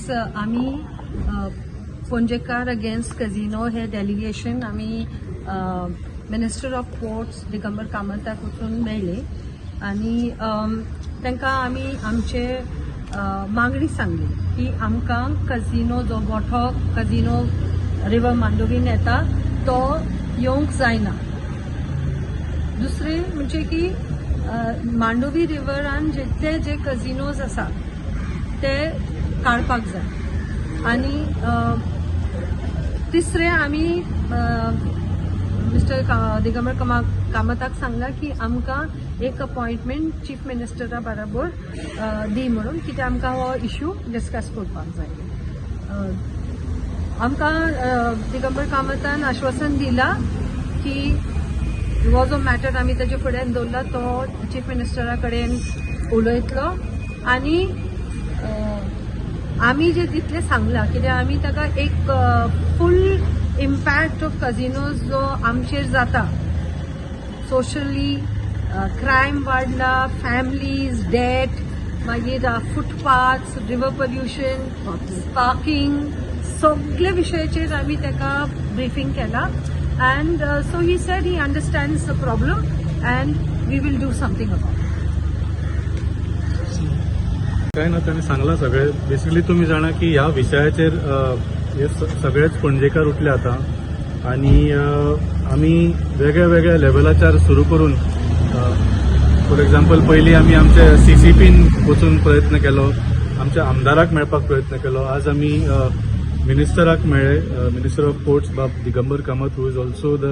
आम्ही Panjekar against casino हे delegation आम्ही मिनिस्टर ऑफ पोर्ट्स दिगंबर कामताक वचून मेळ्ळे आणि तांकां आमी आमचे मागणी सांगली की आमकां कझिनो जो मोठो कझिनो रिवर मांडोवीन येता तो येवंक जायना. दुसरे म्हणजे की मांडोवी रिवरान जितले जे कझिनोज आसा ते काडपाक जाय. आणि तिसरे आमी मिस्टर दिगंबर कामताक सांगला की आमकां एक अपॉइंटमेंट चीफ मिनिस्टरा बरोबर दी म्हणून कित्याक आमकां हो इश्यू डिस्कस करपाक जाय. आमकां दिगंबर कामतान आश्वासन दिला की हो जो मॅटर आमी ताचे फुड्यान दवरला तो चीफ मिनिस्टरा कडेन उलयतलो आनी आमी जे तितले सांगला कित्याक आमी ताका एक फूल इम्पॅक्ट ऑफ कझिनोज जो आमचेर जाता सोशली क्रायम वाडला, फॅमिलीज डेथ, मागीर फुटपाथ्स, रिवर पोल्युशन, पार्किंग, सगळे विशयाचेर आमी ताका ब्रिफींग केला. And so he said he understands the problem and we will do something about it. काय ना त्यांनी सांगला सगळे. बेसिकली तुम्ही जाणा की ह्या विशयाचेर हे सगळेच पणजेकार उठले आता आणि आम्ही वेगळ्या वेगळ्या लेवलाचेर सुरू करून फॉर एक्झाम्पल पयलीं आमी आमचे CCPन वचून प्रयत्न केलो, आमच्या आमदाराक मेळपाक प्रयत्न केलो. आज आमी मिनिस्टराक मेळ्ळे, मिनिस्टर ऑफ पोर्ट्स बाब Digambar Kamat who is also the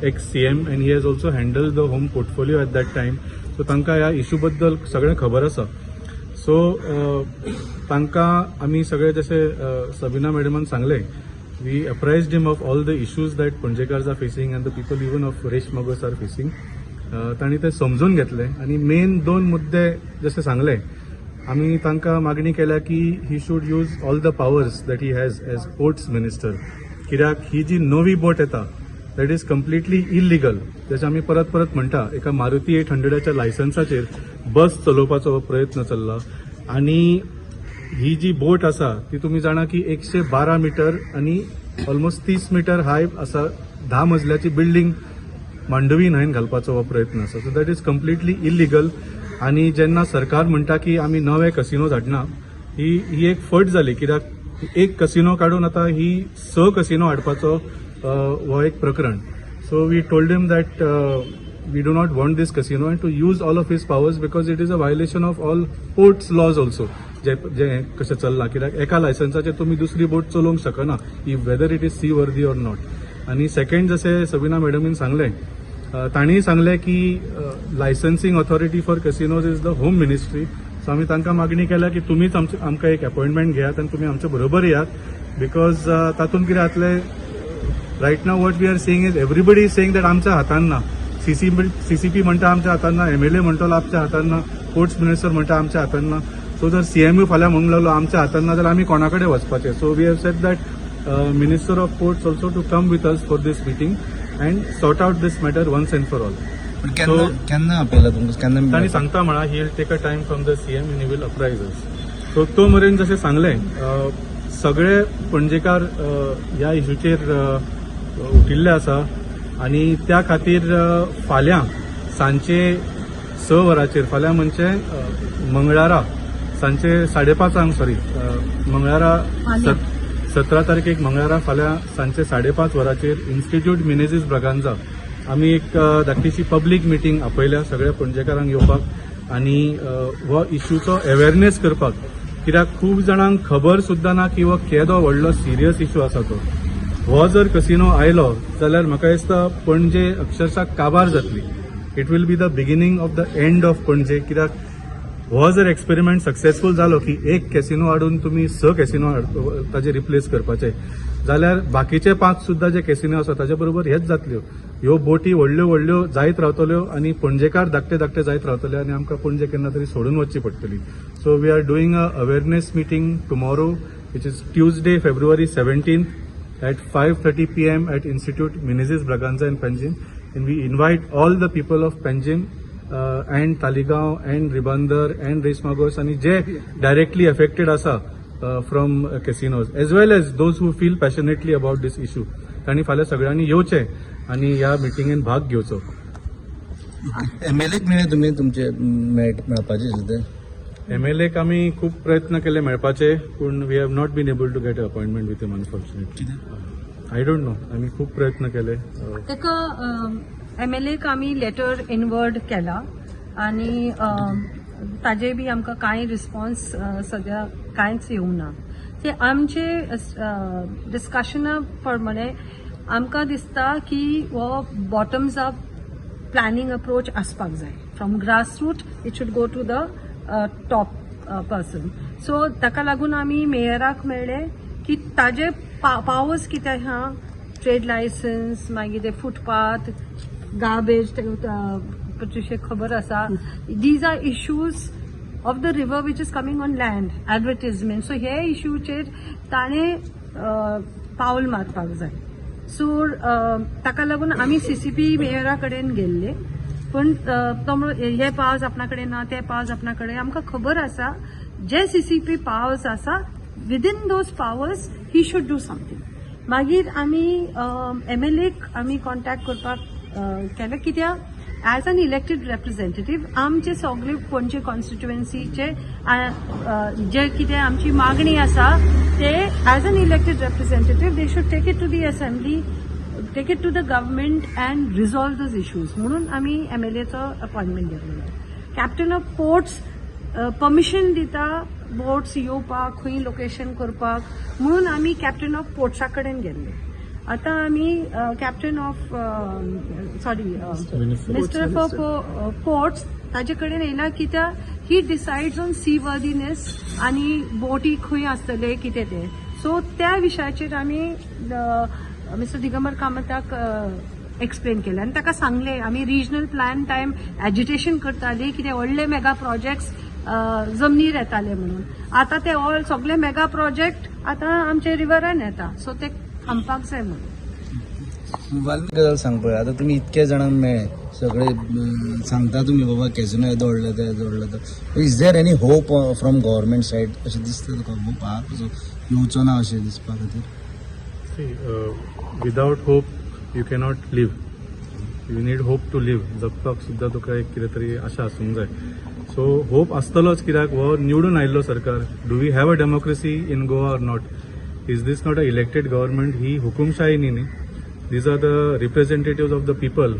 ex-CM and he has also handled the home portfolio at that time. So तांकां ह्या इश्यू बद्दल सगळें खबर आसा. सो तांकां आमी सगळे जशे सबिना मॅडमान सांगले, we apprised him of all the issues that पणजेकार्स are facing and the people even of Reis Magos are facing. तांणी ते समजून घेतले आणि मेन 2 मुद्दे जसे सांगले आमी तांकां मागणी केल्या की he should use all the powers that he has as ports minister. कित्याक ही जी नवी बोट येता दॅट इज कम्प्लिटली इलिगल. जशें आमी परत परत म्हणटा, एका मारुती 800च्या लायसन्साचेर बस चलोवपाचो प्रयत्न चल्ला आणि ही जी बोट आसा ती तुम्ही जाणा की 112 मीटर आणि ऑलमोस्ट 30 मीटर हाय आसा. 10 मजल्याची बिल्डींग मांडवी न्हंयेन घालपाचो हो प्रयत्न आसा. So that is completely illegal. आणि जेन्ना सरकार म्हणटा की आमी नवे कसिनो हाडना, ही एक फट जाली. कित्याक एक कसिनो काडून आता ही 6 कसिनो हाडपाचो हो एक प्रकरण. So we told him that we do not want this casino and to use all of his powers because it is a violation of all ports laws also. जे कशें चल्ला, कित्याक एका लायसन्साचेर तुमी दुसरी बोट चलोवंक शकना if whether it is seaworthy or not. आणि सेकंड जशें सबिना मॅडमीन सांगलें, तांणी सांगले की licensing authority for casinos is the home ministry. So आमी तांकां मागणी केल्या की तुमीच आमकां एक अपॉइंटमेंट घेयात आनी तुमी आमचे बरोबर येयात. बिकॉज तातूंत कितें जातलें, right now what we are saying is everybody is saying that आमच्या हातान ना. CCP म्हणटा आमच्या हातान ना, MLA म्हणटलो आमच्या हातान ना, पोर्ट्स मिनिस्टर म्हणटा आमच्या हातान ना. सो जर CM फाल्यां म्हणूंक लागलो आमच्या हातान ना जाल्यार आमी कोणा कडेन वचपाचें. So we have said that minister of ports also to come with us for this meeting and sort out this matter once and for all. केन्ना आपयला तुमकां, केन्ना तांणी सांगता म्हणा he will take a time from the CM and he will apprise us. So तो मेरेन जशें सांगलें, सगळे पणजेकार ह्या इश्यूचेर उठिल्ले आसा आणि त्या खातीर फाल्यां सांजचे 6 वरांचेर, फाल्यां म्हणजे मंगळारा सांजचे 5:30 मंगळारा 17 तारखेक मंगळारा फाल्यां सांजचे 5:30 वरांचेर इन्स्टिट्यूट मिनेझीस ब्रागांझा आमी एक धाकटीशी पब्लीक मिटींग आपयल्या सगळ्या पणजेकारांक येवपाक आनी हो इश्यूचो अवेरनेस करपाक. कित्याक खूब जाणांक खबर सुद्दां ना की हो केदो व्हडलो सिरियस इश्यू आसा तो. हो जर कसिनो आयलो जाल्यार म्हाका दिसता पणजे अक्षरशः काबार जातली. It will be the beginning of the end of Panaji. कित्याक हो जर एक्सपेरिमेंट सक्सेसफूल जालो की एक कॅसिनो हाडून तुम्ही 6 कॅसिनो ताजे रिप्लेस करपाचे जाल्यार बाकीचे 5 सुद्धा जे कॅसिनो आसा ताजे बरोबर हेच जातल्यो. ह्यो बोटी व्हडल्यो व्हडल्यो जायत रावतल्यो आणि पणजेकार धाकटे धाकटे जायत रावतले आणि आमकां पणजे केन्ना तरी सोडून वचची पडटली. So we are doing a awareness meeting tomorrow which is Tuesday, February 17th at 5:30 p.m. at Institute Mineझीस Braganza in Panjim, and we invite all the people of Panjim and Taligaon and Ribandar and Resmagos आणि जे directly affected आसा from casinos as well as those who feel passionately about this issue तांणी फाल्यां सगळ्यांनी येवचें आनी ह्या मिटिंगेन भाग घेवचो. MLA मेळ्ळे तुमी तुमचे मेळपाचे सुद्दां MLAक आमी खूब प्रयत्न केले मेळपाचे पूण we have not been able to get a appointment with him unfortunately. I don't know आमी खूब प्रयत्न केले. ताका MLAक आमी लेटर इनवर्ड केला आनी ताजे बी आमकां कांय रिस्पॉन्स सद्या कांयच येवंक ना. ते आमचे डिस्कशना प्रमाणे आमकां दिसता की हो बॉटम्स अप प्लॅनिंग अप्रोच आसपाक जाय. From grassroot it should go to the top person. So ताका लागून आमी मेयराक मेळ्ळे की ताजे पावर्स कितें आहा, ट्रेड लायसन्स, मागीर ते फुटपाथ, गार्बेज, तुजे खबर आसा, these are issues of the river which is coming on land, advertisement. So हे इश्यूचेर ताणें पावल मारपाक जाय. सो ताका लागून आमी CCP मेयरा कडेन गेल्ले पण तो हे पावर्स आपणा कडेन ना, ते पावर्स आपणा कडेन. आमकां खबर आसा जे CCP पावर्स आसा within those powers he should do something. मागीर आमी MLAक आमी कॉन्टॅक्ट करपाक केलें कित्याक ॲज एन इलेक्टेड रेप्रेझेंटेटिव्ह आमचे सगळे पणजे कॉन्स्टिट्युएन्सीचे जे कितें आमची मागणी आसा ते as an elected representative they should take it to the assembly, take it to the government and resolve those issues. म्हणून आमी MLAचो अपॉइंटमेंट घेतलेलो. कॅप्टन ऑफ पोर्ट्स परमिशन दिता बोट्स येवपाक, खंय लोकेशन करपाक, म्हणून आमी कॅप्टन ऑफ पोर्ट्सा कडेन गेल्ले. आतां आमी captain of minister of ports ताजे कडेन येयला कित्याक ही डिसायड्स ऑन सी वर्दीनेस आनी बोटी खंय आसतले कितें ते. सो त्या विशयाचेर आमी मिस्टर दिगंबर कामताक एक्सप्लेन केलें आनी ताका सांगलें आमी रिजनल प्लॅन टायम एजिटेशन करतालीं कितें व्हडले मेगा प्रोजेक्ट्स जमनीर येताले म्हणून. आतां ते ऑल सगळे मेगा प्रोजेक्ट आतां आमचे रिव्हरान येता. सो ते थांबपाक जाय म्हणून. वाल्मी गजाल सांग पळय, आतां तुमी इतके जाणांक मेळ्ळे सगळे सांगता तुमी बाबा कॅसिनो येदो व्हडलो ते येदो व्हडलो तो. Is there any hope from government said अशें दिसता तुका? होप आहा कसो येवचो ना अशें दिसपा खातीर? Without hope you cannot live. You need hope to live. जगपाक सुद्दां तुका एक कितें तरी आशा आसूंक जाय. सो होप आसतलोच कित्याक हो निवडून आयिल्लो सरकार. Do we have a democracy in Goa or not? Is this not a elected government? ही हुकुमशाही न्ही. These are the representative of the people.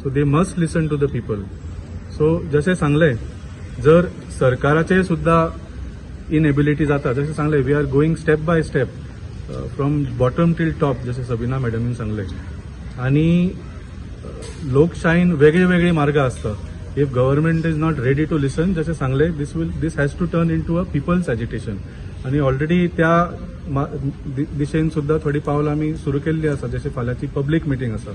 So they must listen to the people. So जशें सांगलें जर सरकाराचे सुद्दां इनएबिलिटी जाता, जशें सांगलें we are going step by step from bottom till top, जशें सबिना मॅडमीन सांगलें. आनी लोकशायेन वेगळे वेगळे मार्ग आसता. If government is not ready to listen, जशें सांगलें this has to turn in to a people's agitation. आनी ऑलरेडी त्या दिशेन सुद्दां थोडी पावलां आमी सुरू केल्ली आसा. जशें फाल्यांची पब्लीक मिटींग आसा,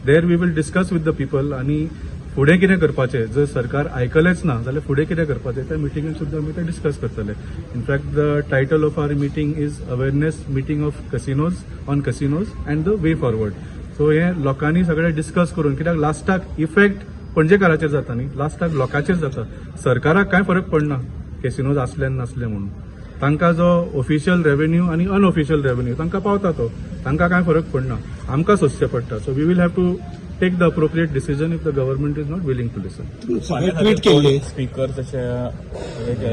there we will discuss with the people आनी फुडें कितें करपाचें. जर सरकार आयकलेंच ना जाल्यार फुडें कितें करपाचें त्या मिटिंगेन सुद्दां आमी तें डिस्कस करतले. In fact the title of our meeting is awareness meeting of casinos on casinos and the way forward. So हे लोकांनी सगळें डिस्कस करून, कित्याक लास्टाक इफेक्ट पणजेकाराचेर जाता न्ही, लास्टाक लोकांचेर जाता. सरकाराक कांय फरक पडना कॅसिनोज आसले नासले म्हणून. तांकां जो ऑफिशियल रेव्हेन्यू आनी अनऑफिशियल रेव्हेन्यू तांकां पावता तो, तांकां कांय फरक पडना. आमकां सोंसचें पडटा. So we will have to take the appropriate decision if the government is not willing to listen. Tweet केले स्पीकर तशे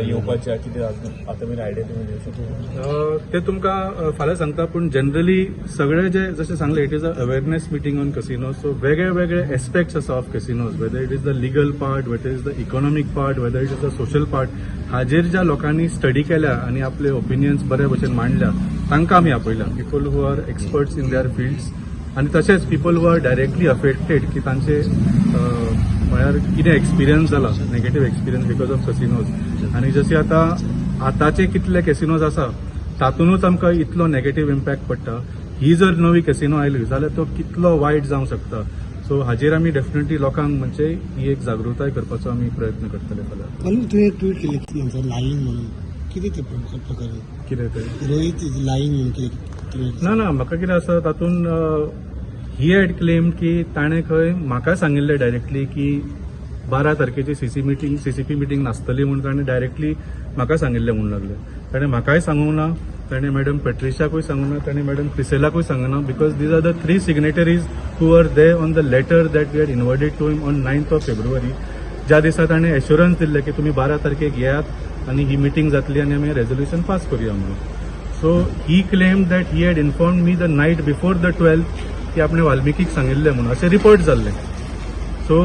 येवपाचे कितें आतां मेरेन आयडिया तुमी दिवं शकता? ते तुमकां फाल्यां सांगता. पूण जनरली सगळे जे जशें सांगलें it is a awareness meeting on casinos. So वेगळे वेगळे एस्पेक्ट्स आसा of casinos, weather it is the legal part, weather it is the economic part, weather it is the social part. हाजेर ज्या लोकांनी स्टडी केल्या आनी आपले ओपिनियन्स बरे भशेन मांडल्या तांकां आमी आपयल्या. People who are experts in their fields आनी तशेंच people who are directly affected की तांचे म्हळ्यार कितें एक्सपिरियन्स जाला, negative experience because of casinos. आनी जशें आतांचे कितले कॅसिनोज आसा तातूंतूच आमकां इतलो नेगेटीव इम्पॅक्ट पडटा. ही जर नवी कॅसिनो आयली जाल्यार तो कितलो वायट जावंक शकता. सो हाजेर आमी डेफिनेटली लोकांक म्हणजे ही एक जागृताय करपाचो आमी प्रयत्न करतले फाल्यां. तुवें ट्वीट केलें लाईन म्हणून कितें ते प्रकार? कितें ते रोहीत लाईन म्हणून कितें? ना म्हाका कितें आसा तातूंत ही हॅड क्लेम की ताणें खंय म्हाका सांगिल्लें डायरेक्टली की 12 तारखेची सीसीपी मिटींग नासतली म्हणून ताणें डायरेक्टली म्हाका सांगिल्लें म्हणून लागलें. ताणें म्हाकाय सांगूंक ना, ताणें मॅडम पेट्रिशाकूय सांगूंक ना, ताणें मॅडम क्रिसेलाकूय सांगूंक ना, because these are the 3 signatories who are there on the letter that we had invited to him on 9th of February. ज्या दिसा ताणें एश्युरन्स दिल्लें की तुमी 12 तारखेक येयात आनी ही मिटींग जातली आनी आमी रेझोल्युशन पास करुया म्हणून. So he claim that he had inform me the night before the 12th की आपणें वाल्मिकीक सांगिल्लें म्हणून अशें रिपोर्ट जाल्लें. So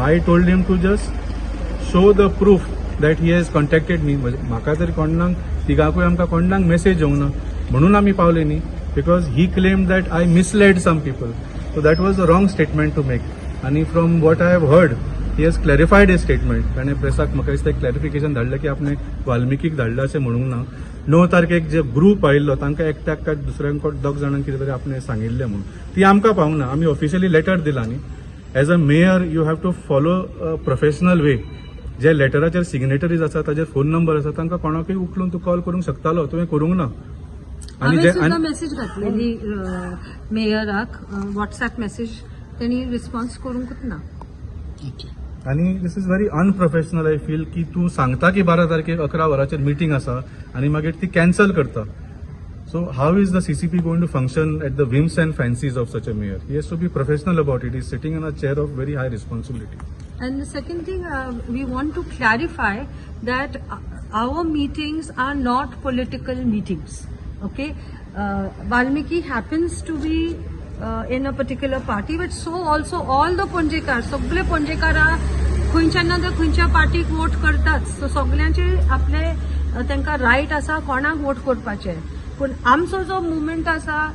I told him to just show the proof that he has contacted me. म्हाका तरी कोणाक तिगांकूय आमकां कोणाक मेसेज येवंक ना म्हणून आमी पावले न्ही, because he claim that I mislead some people. So that was a wrong statement to make. आनी from what I have heard he has clarified a statement. ताणें प्रेसाक म्हाका दिसता क्लॅरिफिकेशन धाडलें की आपणें वाल्मिकीक धाडलें अशें म्हणूंक ना. 9 तारखेक जे ग्रूप आयिल्लो तांकां एकट्याक काय दुसऱ्यांक 2 जाणांक कितें तरी आपणें सांगिल्लें म्हणून ती आमकां पावूंक ना. आमी ऑफिशियली लेटर दिला न्ही. As a mayor you have to follow a professional way. जे लेटराचेर सिग्नेटरीज आसा ताजेर फोन नंबर आसा तांकां कोणाकूय उखलून तूं कॉल करूंक शकतालो, तुवें करूंक ना. हांवें सुद्दां मेसेज घातलेली मेयराक, व्हॉट्सएप मेसेज, तेणी रिस्पॉन्स करूंकूच ना. आनी this is very unprofessional I feel की तूं सांगता की 12 तारखेक 11 वरांचेर मिटींग आसा आनी मागीर ती कॅन्सल करता. So how is the CCP going to function at the whims and fancies of such a mayor? He has to be professional about it. He is sitting in a chair of very high responsibility. And the second thing, we want to clarify that our meetings are not political meetings. Okay, Valmiki happens to be in a particular party, but so also all the Ponjekar, सगळे Ponjekar खंयच्या ना तर खंयच्या पार्टीक vote करतात. So सगळ्यांचे आपले तांकां रायट आसा कोणाक वोट करपाचे. पूण आमचो जो मुवमेंट आसा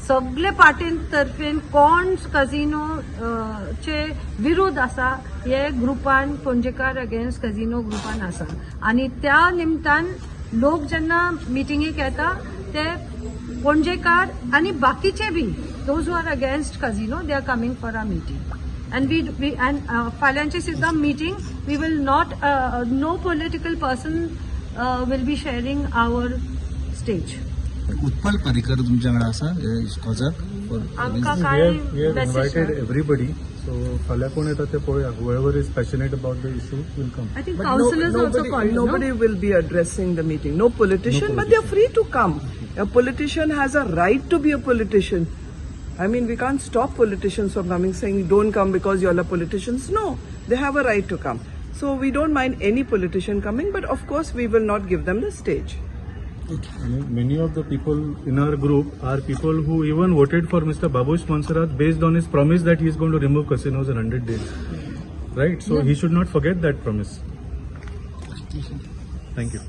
सगळे पार्टीन तर्फेन कोण कझिनो चे विरोध आसा हे ग्रुपान पणजेकार अगेन्स्ट कझिनो ग्रुपान आसा. आनी त्या निमतान लोक जेन्ना मिटिंगेक येता ते पणजेकार आनी बाकीचे बी those who are against casino they are coming for a meeting. And फाल्यांची सुद्दां meeting, we will not, no political person will be sharing our stage. Utpal Parrikar तुमच्या कडेन आसा इस्कॉजाक? आमकां We काय have invited message? everybody. So फाल्यां कोण येता ते पळोवया. Whoever is passionate about the issue will come. I think But councillors also nobody, called, nobody no? will be addressing the meeting. No politician, but they're free to come. A politician has a right to be a politician. I mean, we can't stop politicians from coming saying, don't come because you're all politicians. No, they have a right to come. So we don't mind any politician coming, but of course we will not give them the stage. Many of the people in our group are people who even voted for Mr. Babush Monserrat based on his promise that he is going to remove casinos in 100 days. Right? So he should not forget that promise. Thank you.